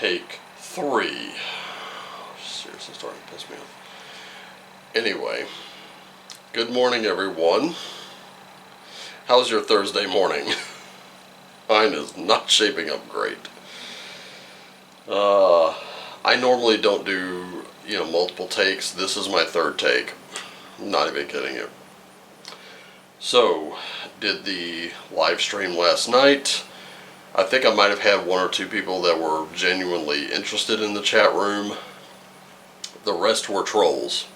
Take 3. Seriously starting to piss me off. Anyway, good morning everyone. How's your Thursday morning? Mine is not shaping up great. I normally don't do, multiple takes. This is my third take. I'm not even kidding you. So, did the live stream last night. I think I might have had 1 or 2 people that were genuinely interested in the chat room. The rest were trolls.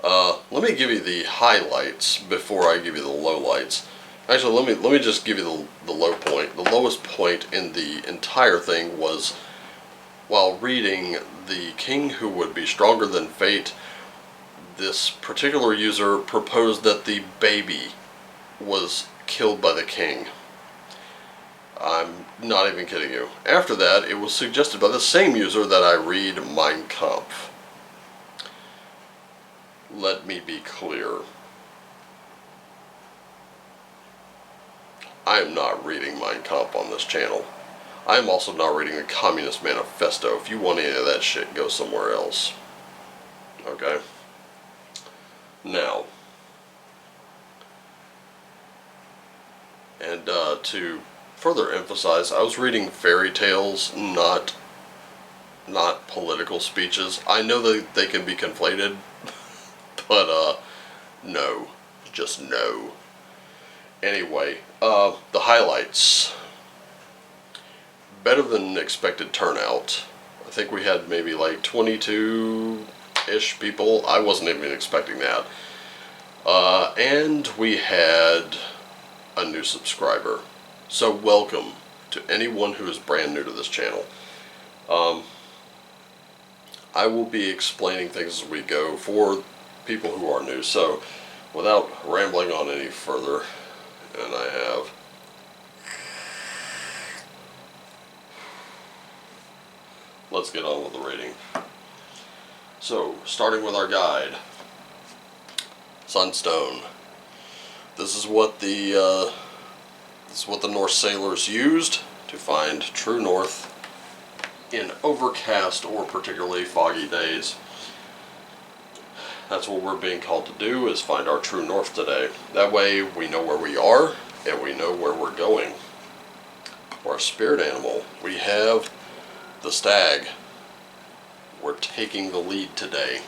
Let me give you the highlights before I give you the lowlights. Actually, let me just give you the low point. The lowest point in the entire thing was while reading The King Who Would Be Stronger Than Fate, this particular user proposed that the baby was killed by the king. I'm not even kidding you. After that, it was suggested by the same user that I read Mein Kampf. Let me be clear. I am not reading Mein Kampf on this channel. I am also not reading the Communist Manifesto. If you want any of that shit, go somewhere else. Okay? Now, and to further emphasize, I was reading fairy tales, not political speeches. I know that they can be conflated, but no, just no. Anyway, the highlights. Better than expected turnout. I think we had maybe like 22-ish people. I wasn't even expecting that. And we had a new subscriber. So welcome to anyone who is brand new to this channel. I will be explaining things as we go for people who are new. So without rambling on any further, and I have, let's get on with the reading. So, starting with our guide, Sunstone. This is what the Norse sailors used to find true north in overcast or particularly foggy days. That's what we're being called to do, is find our true north today. That way we know where we are and we know where we're going. For our spirit animal, we have the stag. We're taking the lead today.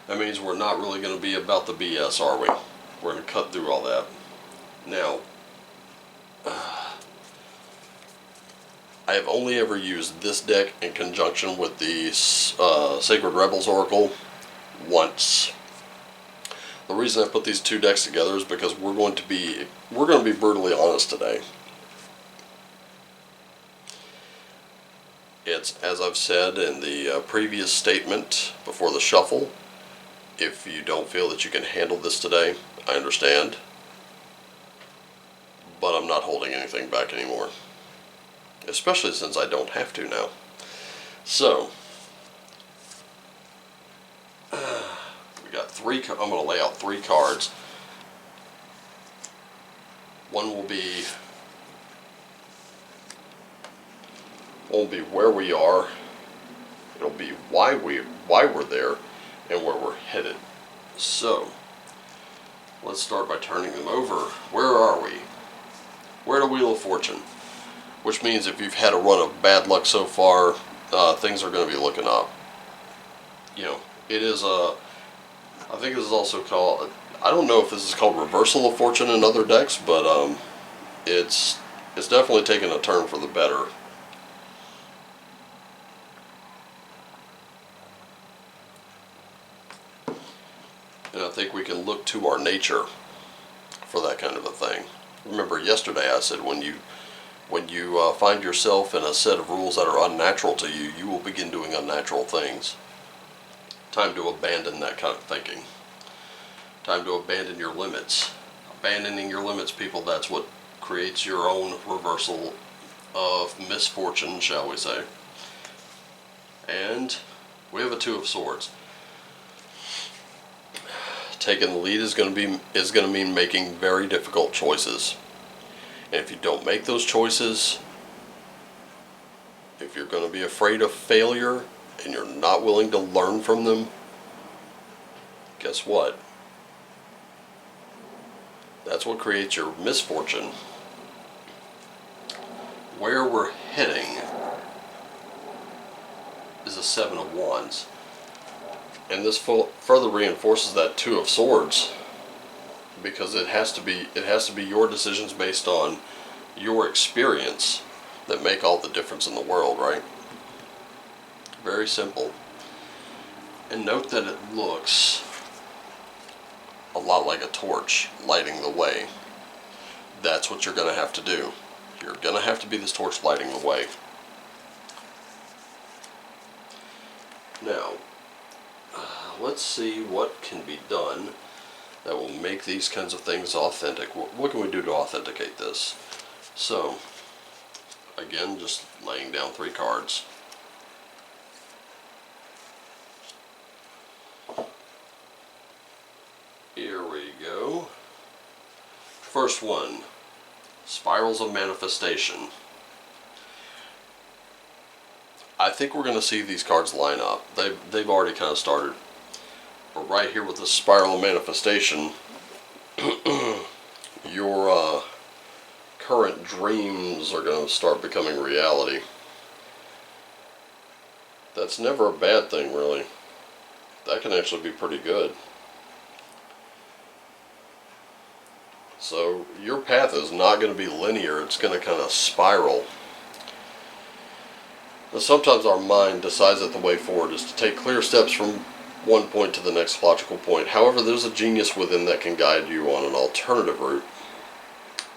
That means we're not really going to be about the BS, are we? We're going to cut through all that. Now, I have only ever used this deck in conjunction with the Sacred Rebels Oracle once. The reason I put these two decks together is because we're going to be brutally honest today. It's, as I've said in the previous statement before the shuffle, if you don't feel that you can handle this today, I understand. But I'm not holding anything back anymore. Especially since I don't have to now. So, we got 3, I'm going to lay out 3 cards. One will be where we are. It'll be why we're there and where we're headed. So, let's start by turning them over. Where are we? We're at a Wheel of Fortune, which means if you've had a run of bad luck so far, things are going to be looking up. It is I think this is also called, I don't know if this is called Reversal of Fortune in other decks, but it's definitely taken a turn for the better. And I think we can look to our nature for that kind of a thing. Remember yesterday I said when you find yourself in a set of rules that are unnatural to you, you will begin doing unnatural things. Time to abandon that kind of thinking. Time to abandon your limits. Abandoning your limits, people, that's what creates your own reversal of misfortune, shall we say. And we have a 2 of Swords. Taking the lead is going to mean making very difficult choices. And if you don't make those choices, If you're going to be afraid of failure and you're not willing to learn from them, guess what? That's what creates your misfortune. Where we're heading is a Seven of Wands. And this further reinforces that Two of Swords, because it has to be your decisions based on your experience that make all the difference in the world, right? Very simple. And note that it looks a lot like a torch lighting the way. That's what you're going to have to do. You're going to have to be this torch lighting the way. Now, let's see what can be done that will make these kinds of things authentic. What can we do to authenticate this? So, again, just laying down 3 cards. Here we go. First one, Spirals of Manifestation. I think we're going to see these cards line up. They've already kind of started. But right here with the Spiral of Manifestation, your current dreams are going to start becoming reality. That's never a bad thing, really. That can actually be pretty good. So your path is not going to be linear. It's going to kind of spiral. Now, sometimes our mind decides that the way forward is to take clear steps from one point to the next logical point. However, there's a genius within that can guide you on an alternative route.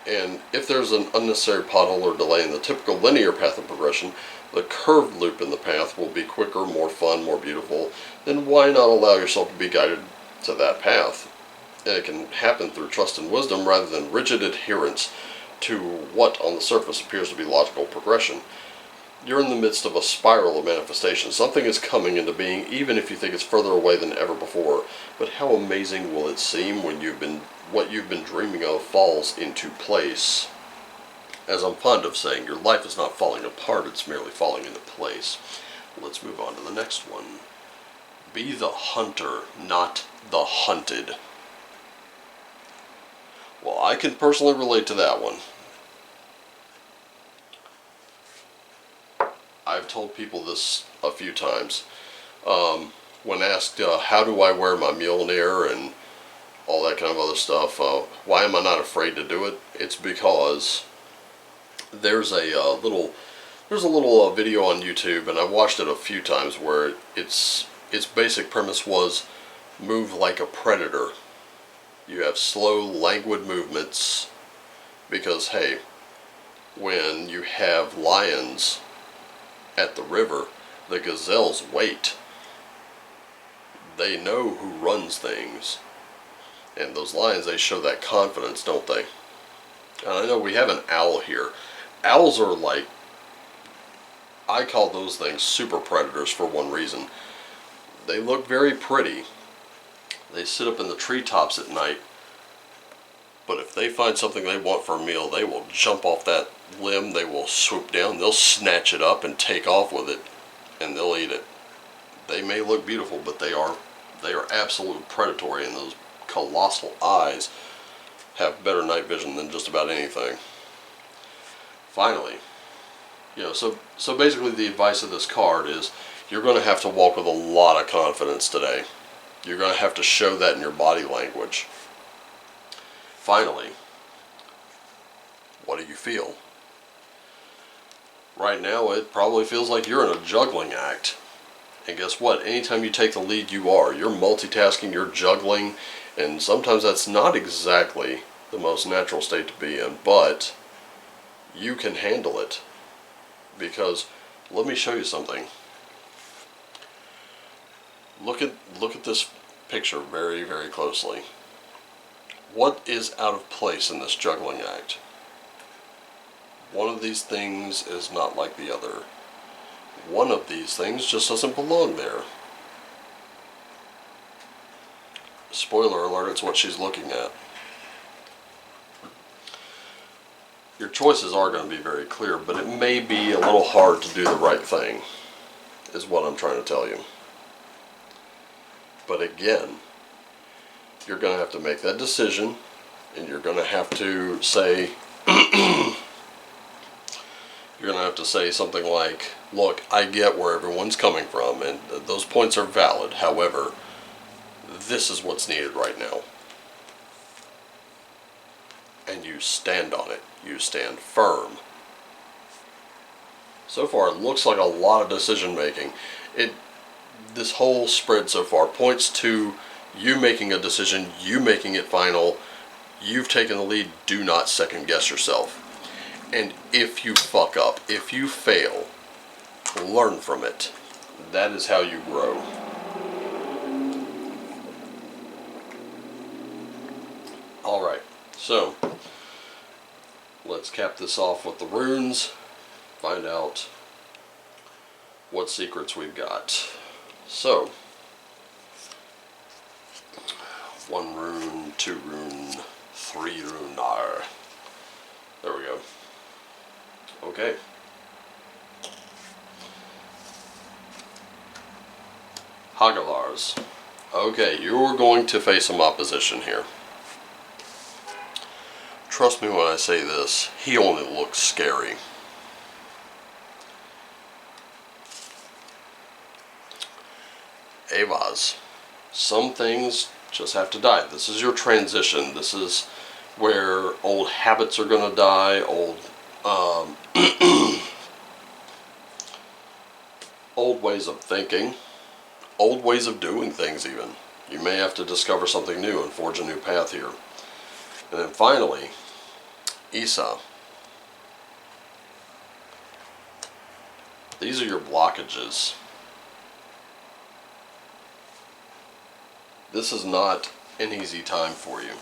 And if there's an unnecessary pothole or delay in the typical linear path of progression, the curved loop in the path will be quicker, more fun, more beautiful. Then why not allow yourself to be guided to that path? And it can happen through trust and wisdom rather than rigid adherence to what on the surface appears to be logical progression. You're in the midst of a spiral of manifestation. Something is coming into being, even if you think it's further away than ever before. But how amazing will it seem when what you've been dreaming of falls into place? As I'm fond of saying, your life is not falling apart, it's merely falling into place. Let's move on to the next one. Be the hunter, not the hunted. Well, I can personally relate to that one. I've told people this a few times. When asked, how do I wear my Mjolnir and all that kind of other stuff, why am I not afraid to do it? It's because there's a little video on YouTube, and I watched it a few times, where its basic premise was move like a predator. You have slow, languid movements, because, hey, when you have lions at the river, the gazelles wait. They know who runs things. And those lions, they show that confidence, don't they? And I know we have an owl here. Owls are like, I call those things super predators for one reason. They look very pretty. They sit up in the treetops at night. But if they find something they want for a meal, they will jump off that limb, they will swoop down, they'll snatch it up and take off with it, and they'll eat it. They may look beautiful, but they are absolute predatory, and those colossal eyes have better night vision than just about anything. Finally, so basically the advice of this card is you're going to have to walk with a lot of confidence today. You're going to have to show that in your body language. Finally, what do you feel? Right now, it probably feels like you're in a juggling act. And guess what? Anytime you take the lead, you're multitasking, you're juggling, and sometimes that's not exactly the most natural state to be in, but you can handle it. Because, let me show you something. Look at this picture very, very closely. What is out of place in this juggling act? One of these things is not like the other. One of these things just doesn't belong there. Spoiler alert, it's what she's looking at. your choices are going to be very clear, but it may be a little hard to do the right thing, is what I'm trying to tell you. But again, you're going to have to make that decision, and you're going to have to say, you're going to have to say something like, look, I get where everyone's coming from, and those points are valid. However, this is what's needed right now. And you stand on it. You stand firm. So far, it looks like a lot of decision making. This whole spread so far points to you making a decision, you making it final. You've taken the lead. Do not second guess yourself. And if you fuck up, if you fail, learn from it. That is how you grow. Alright, so let's cap this off with the runes. Find out what secrets we've got. So, 1 rune, 2 rune, 3 rune. There we go. Okay. Hagalars. Okay, you're going to face some opposition here. Trust me when I say this, he only looks scary. Avaz. Some things just have to die. This is your transition. This is where old habits are going to die, old old ways of thinking, old ways of doing things even. You may have to discover something new and forge a new path here. And then finally, Isa. These are your blockages. This is not an easy time for you.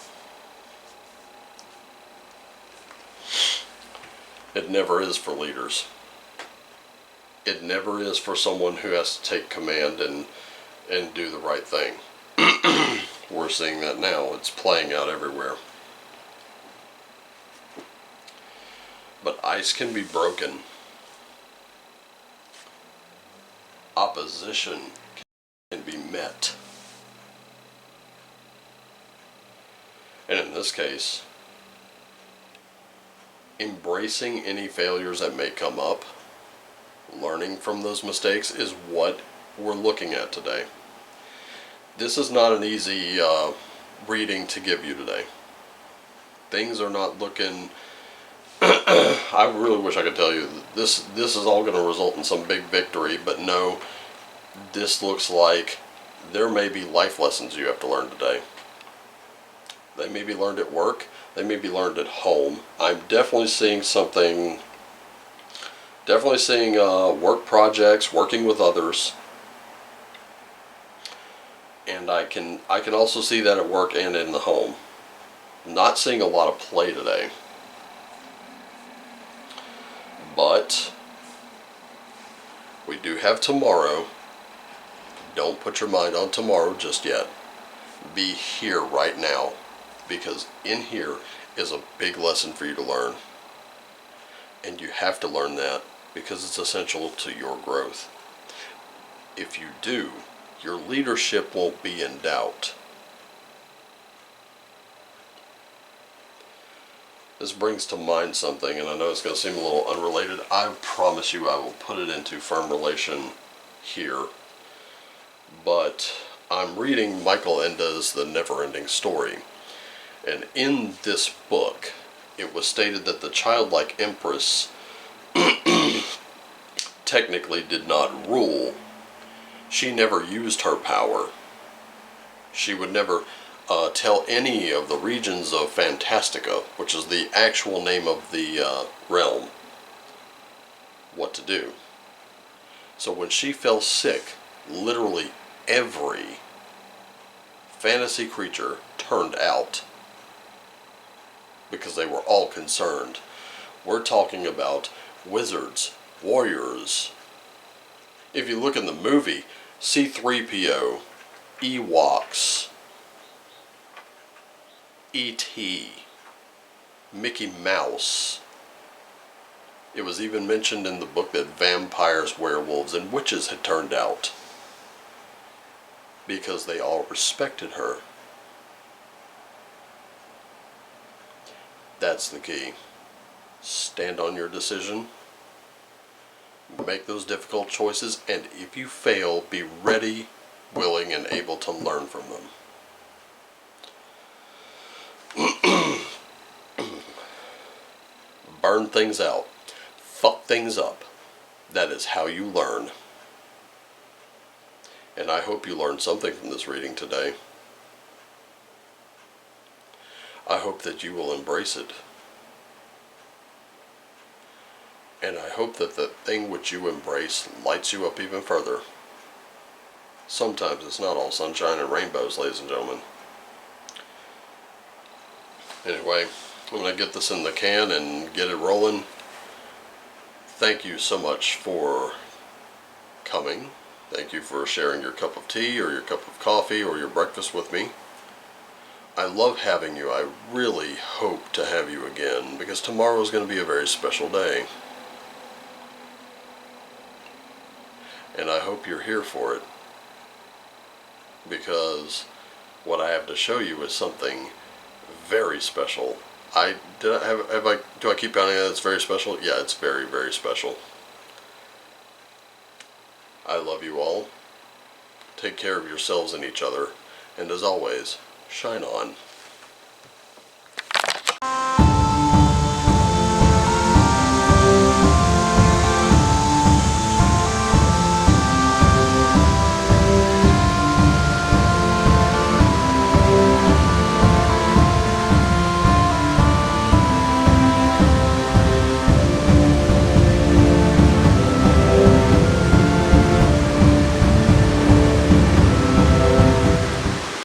It never is for leaders. It never is for someone who has to take command and do the right thing. We're seeing that now. It's playing out everywhere. But ice can be broken. Opposition can be met. And in this case, embracing any failures that may come up, learning from those mistakes is what we're looking at today. This is not an easy reading to give you today. Things are not looking... I really wish I could tell you this is all going to result in some big victory, but no, this looks like there may be life lessons you have to learn today. They may be learned at work, they may be learned at home. I'm definitely seeing something, work projects, working with others. And I can also see that at work and in the home. Not seeing a lot of play today. But we do have tomorrow. Don't put your mind on tomorrow just yet. Be here right now, because in here is a big lesson for you to learn. And you have to learn that because it's essential to your growth. If you do, your leadership won't be in doubt. This brings to mind something, and I know it's going to seem a little unrelated. I promise you I will put it into firm relation here. But I'm reading Michael Enda's The Never-Ending Story. And in this book, it was stated that the childlike empress technically did not rule. She never used her power. She would never tell any of the regions of Fantastica, which is the actual name of the realm, what to do. So when she fell sick, literally every fantasy creature turned out because they were all concerned. We're talking about wizards, warriors. If you look in the movie, C-3PO, Ewoks, E.T., Mickey Mouse, It was even mentioned in the book that vampires, werewolves, and witches had turned out because they all respected her. That's the key. Stand on your decision. Make those difficult choices, and if you fail, be ready, willing, and able to learn from them. Burn things out. Fuck things up. That is how you learn. And I hope you learned something from this reading today. I hope that you will embrace it. And I hope that the thing which you embrace lights you up even further. Sometimes it's not all sunshine and rainbows, ladies and gentlemen. Anyway, I'm going to get this in the can and get it rolling. Thank you so much for coming. Thank you for sharing your cup of tea or your cup of coffee or your breakfast with me. I love having you. I really hope to have you again because tomorrow is going to be a very special day. And I hope you're here for it because what I have to show you is something very special. Do I keep counting that it's very special? Yeah, it's very, very special. I love you all. Take care of yourselves and each other. And as always, shine on.